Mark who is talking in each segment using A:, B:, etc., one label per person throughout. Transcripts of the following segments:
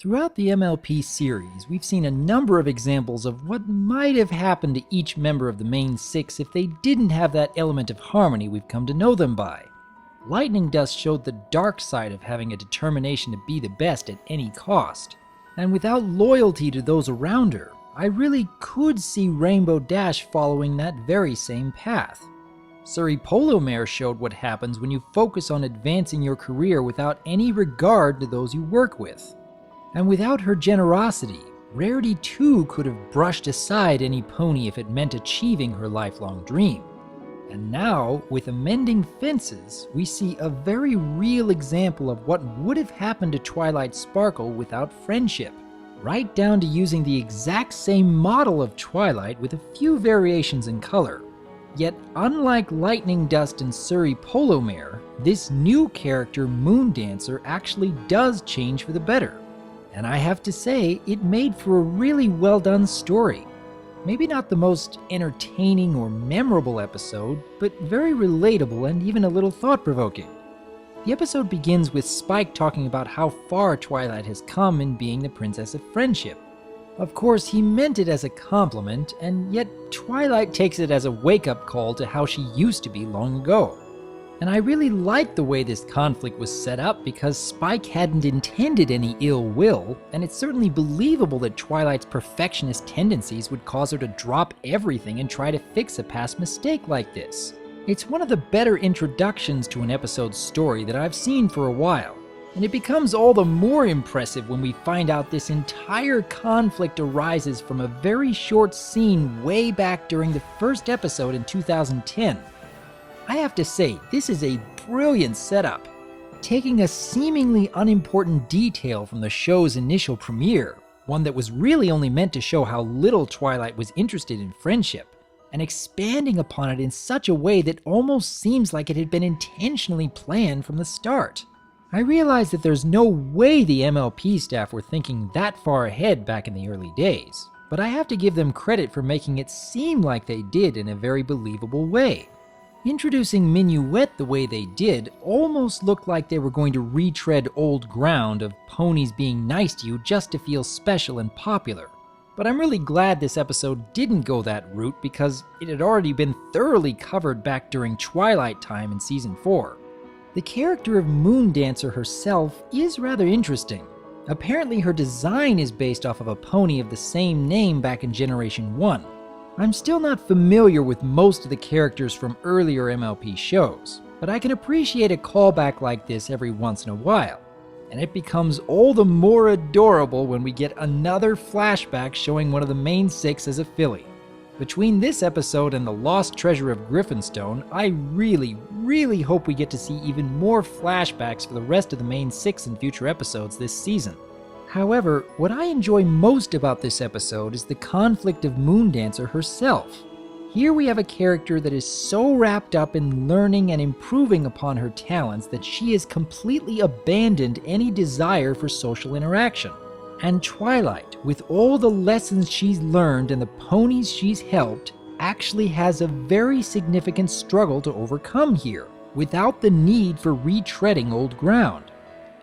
A: Throughout the MLP series, we've seen a number of examples of what might have happened to each member of the main six if they didn't have that element of harmony we've come to know them by. Lightning Dust showed the dark side of having a determination to be the best at any cost, and without loyalty to those around her, I really could see Rainbow Dash following that very same path. Surrey Polo Mare showed what happens when you focus on advancing your career without any regard to those you work with. And without her generosity, Rarity too could have brushed aside any pony if it meant achieving her lifelong dream. And now, with Amending Fences, we see a very real example of what would have happened to Twilight Sparkle without friendship, right down to using the exact same model of Twilight with a few variations in color. Yet, unlike Lightning Dust and Surrey Polo Mare, this new character, Moondancer, actually does change for the better. And I have to say, it made for a really well done story. Maybe not the most entertaining or memorable episode, but very relatable and even a little thought-provoking. The episode begins with Spike talking about how far Twilight has come in being the Princess of Friendship. Of course, he meant it as a compliment, and yet Twilight takes it as a wake-up call to how she used to be long ago. And I really like the way this conflict was set up because Spike hadn't intended any ill will, and it's certainly believable that Twilight's perfectionist tendencies would cause her to drop everything and try to fix a past mistake like this. It's one of the better introductions to an episode's story that I've seen for a while, and it becomes all the more impressive when we find out this entire conflict arises from a very short scene way back during the first episode in 2010. I have to say, this is a brilliant setup. Taking a seemingly unimportant detail from the show's initial premiere, one that was really only meant to show how little Twilight was interested in friendship, and expanding upon it in such a way that almost seems like it had been intentionally planned from the start. I realize that there's no way the MLP staff were thinking that far ahead back in the early days, but I have to give them credit for making it seem like they did in a very believable way. Introducing Minuet the way they did almost looked like they were going to retread old ground of ponies being nice to you just to feel special and popular. But I'm really glad this episode didn't go that route because it had already been thoroughly covered back during Twilight time in Season 4. The character of Moondancer herself is rather interesting. Apparently her design is based off of a pony of the same name back in Generation 1. I'm still not familiar with most of the characters from earlier MLP shows, but I can appreciate a callback like this every once in a while, and it becomes all the more adorable when we get another flashback showing one of the main six as a filly. Between this episode and the Lost Treasure of Griffinstone, I really hope we get to see even more flashbacks for the rest of the main six in future episodes this season. However, what I enjoy most about this episode is the conflict of Moondancer herself. Here we have a character that is so wrapped up in learning and improving upon her talents that she has completely abandoned any desire for social interaction. And Twilight, with all the lessons she's learned and the ponies she's helped, actually has a very significant struggle to overcome here, without the need for retreading old ground.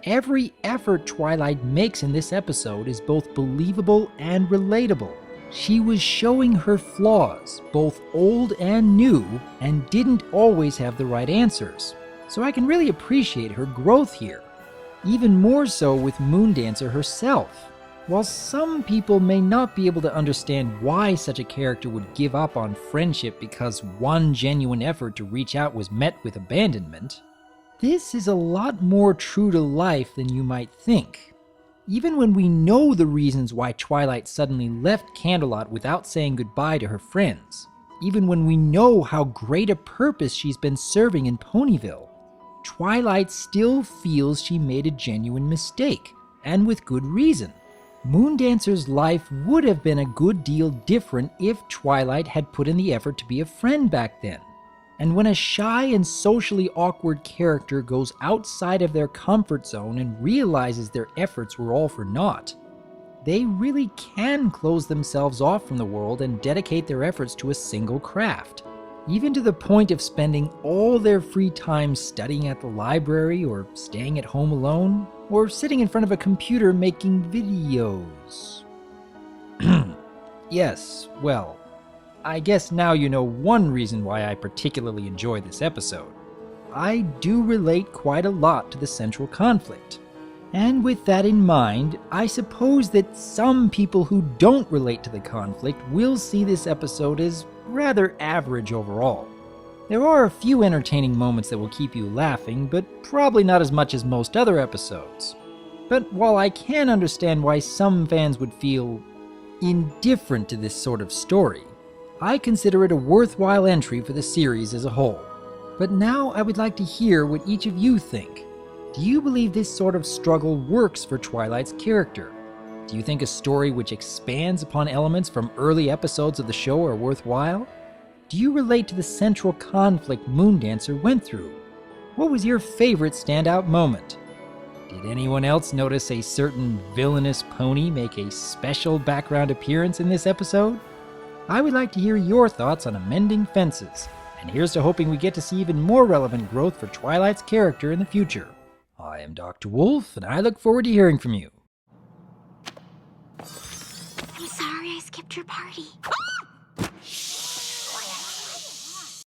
A: Every effort Twilight makes in this episode is both believable and relatable. She was showing her flaws, both old and new, and didn't always have the right answers. So I can really appreciate her growth here. Even more so with Moondancer herself. While some people may not be able to understand why such a character would give up on friendship because one genuine effort to reach out was met with abandonment, this is a lot more true to life than you might think. Even when we know the reasons why Twilight suddenly left Canterlot without saying goodbye to her friends, even when we know how great a purpose she's been serving in Ponyville, Twilight still feels she made a genuine mistake, and with good reason. Moondancer's life would have been a good deal different if Twilight had put in the effort to be a friend back then. And when a shy and socially awkward character goes outside of their comfort zone and realizes their efforts were all for naught, they really can close themselves off from the world and dedicate their efforts to a single craft, even to the point of spending all their free time studying at the library or staying at home alone. or sitting in front of a computer making videos? Yes, well, I guess now you know one reason why I particularly enjoy this episode. I do relate quite a lot to the central conflict. And with that in mind, I suppose that some people who don't relate to the conflict will see this episode as rather average overall. There are a few entertaining moments that will keep you laughing, but probably not as much as most other episodes. But while I can understand why some fans would feel indifferent to this sort of story, I consider it a worthwhile entry for the series as a whole. But now I would like to hear what each of you think. Do you believe this sort of struggle works for Twilight's character? Do you think a story which expands upon elements from early episodes of the show are worthwhile? Do you relate to the central conflict Moondancer went through? What was your favorite standout moment? Did anyone else notice a certain villainous pony make a special background appearance in this episode? I would like to hear your thoughts on Amending Fences, and here's to hoping we get to see even more relevant growth for Twilight's character in the future. I am Dr. Wolf, and I look forward to hearing from you.
B: I'm sorry I skipped your party.